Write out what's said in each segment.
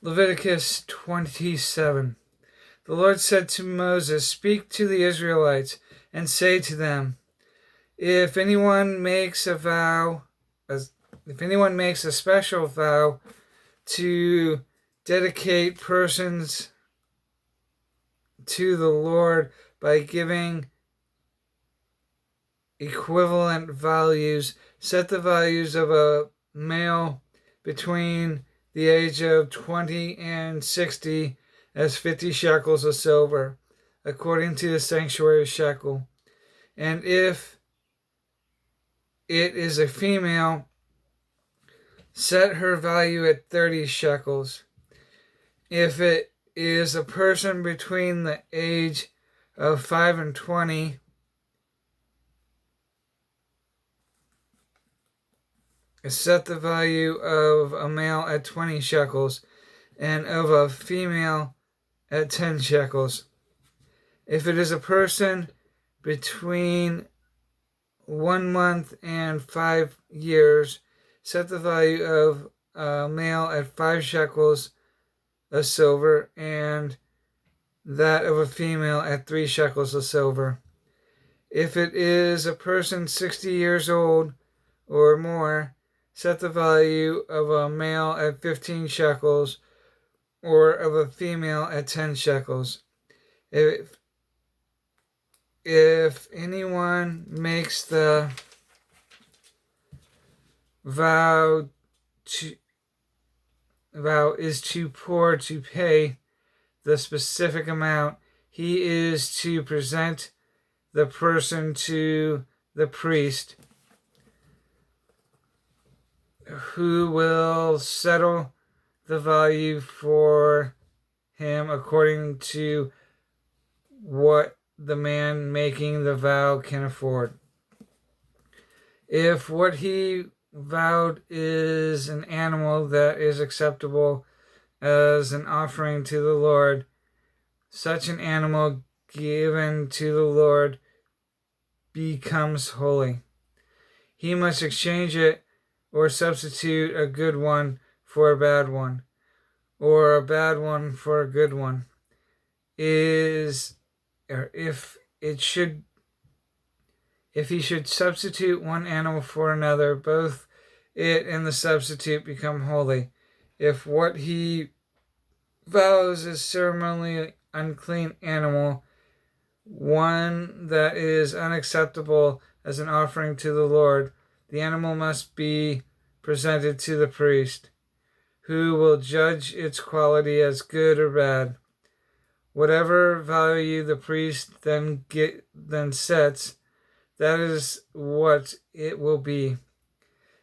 Leviticus 27. The Lord said to Moses, "Speak to the Israelites and say to them, if anyone makes a special vow to dedicate persons to the Lord by giving equivalent values, set the values of a male between the age of 20 and 60 as 50 shekels of silver, according to the sanctuary shekel. And if it is a female, set her value at 30 shekels. If it is a person between the age of 5 and 20, set the value of a male at 20 shekels and of a female at 10 shekels. If it is a person between 1 month and 5 years, set the value of a male at 5 shekels of silver and that of a female at 3 shekels of silver. If it is a person 60 years old or more, set the value of a male at 15 shekels or of a female at 10 shekels. If anyone makes the vow is too poor to pay the specific amount, he is to present the person to the priest, who will settle the value for him according to what the man making the vow can afford. If what he vowed is an animal that is acceptable as an offering to the Lord, such an animal given to the Lord becomes holy. He must exchange it or substitute a good one for a bad one, or a bad one for a good one. If he should substitute one animal for another, both it and the substitute become holy. If what he vows is ceremonially unclean animal, one that is unacceptable as an offering to the Lord, the animal must be presented to the priest, who will judge its quality as good or bad. Whatever value the priest then sets, that is what it will be.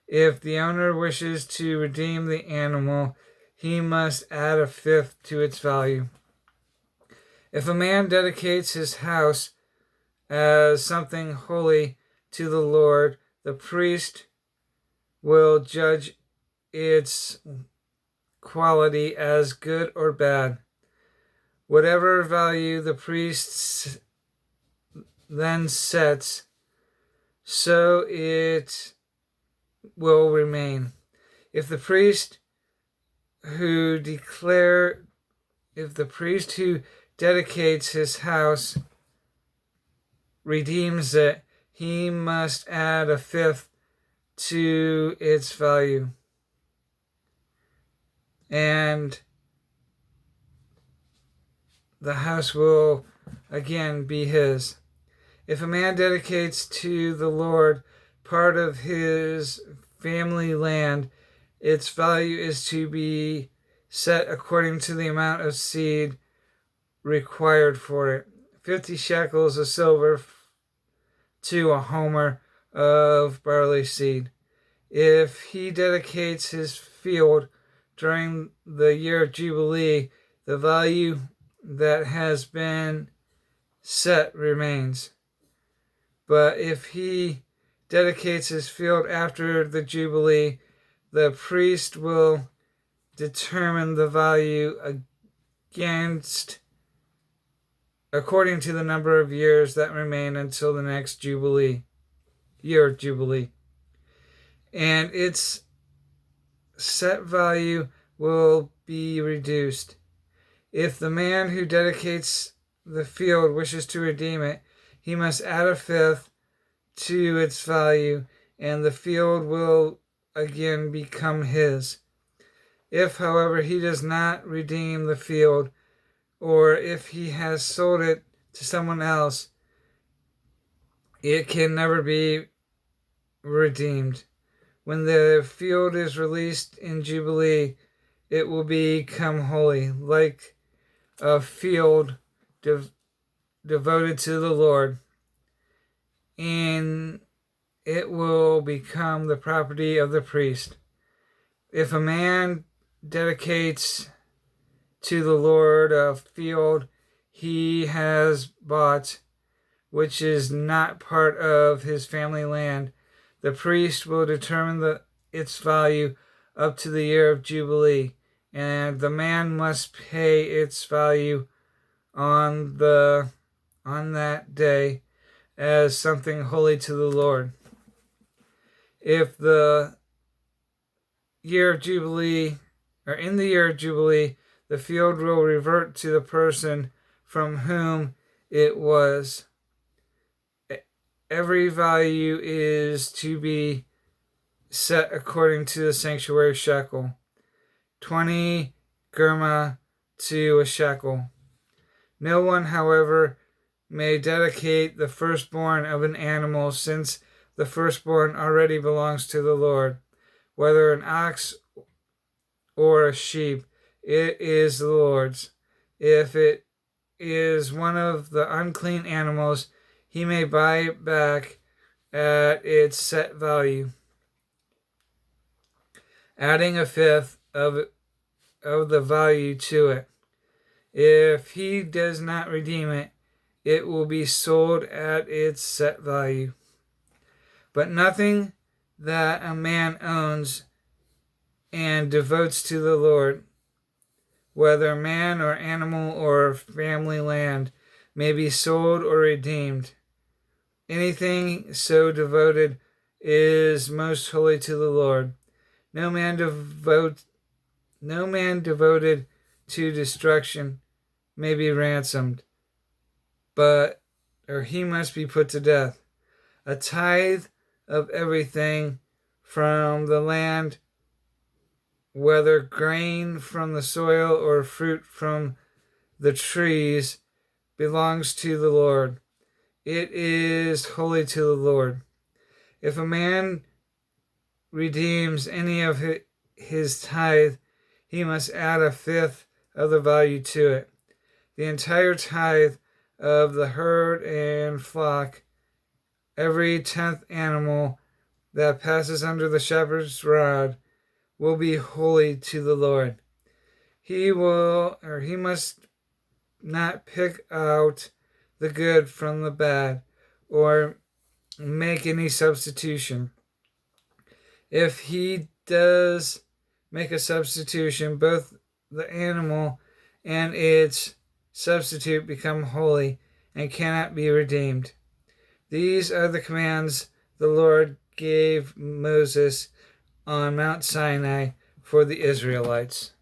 If the owner wishes to redeem the animal, he must add a fifth to its value. If a man dedicates his house as something holy to the Lord, the priest will judge its quality as good or bad. Whatever value the priest then sets, so it will remain. If the priest who dedicates his house redeems it, he must add a fifth to its value, and the house will again be his. If a man dedicates to the Lord part of his family land, its value is to be set according to the amount of seed required for it. 50 shekels of silver to a homer of barley seed. If he dedicates his field during the year of Jubilee, the value that has been set remains. But if he dedicates his field after the Jubilee, the priest will determine the value according to the number of years that remain until the next year of Jubilee. And its set value will be reduced. If the man who dedicates the field wishes to redeem it, he must add a fifth to its value, and the field will again become his. If, however, he does not redeem the field, or if he has sold it to someone else, it can never be redeemed. When the field is released in Jubilee, it will become holy, like a field devoted to the Lord, and it will become the property of the priest. If a man dedicates to the Lord a field he has bought, which is not part of his family land, the priest will determine its value up to the year of Jubilee, and the man must pay its value on that day as something holy to the Lord. If the year of Jubilee, or in the year of Jubilee, the field will revert to the person from whom it was. Every value is to be set according to the sanctuary shekel, 20 germa to a shekel. No one, however, may dedicate the firstborn of an animal, since the firstborn already belongs to the Lord. Whether an ox or a sheep, it is the Lord's. If it is one of the unclean animals, he may buy it back at its set value, adding a fifth of the value to it. If he does not redeem it, it will be sold at its set value. But nothing that a man owns and devotes to the Lord, whether man or animal or family land, may be sold or redeemed. Anything so devoted is most holy to the Lord. No man devoted to destruction may be ransomed, or he must be put to death. A tithe of everything from the land, whether grain from the soil or fruit from the trees, belongs to the Lord. It is holy to the Lord. If a man redeems any of his tithe, he must add a fifth of the value to it. The entire tithe of the herd and flock, every 10th animal that passes under the shepherd's rod, will be holy to the Lord. He must not pick out the good from the bad, or make any substitution. If he does make a substitution, both the animal and its substitute become holy and cannot be redeemed. These are the commands the Lord gave Moses on Mount Sinai for the Israelites.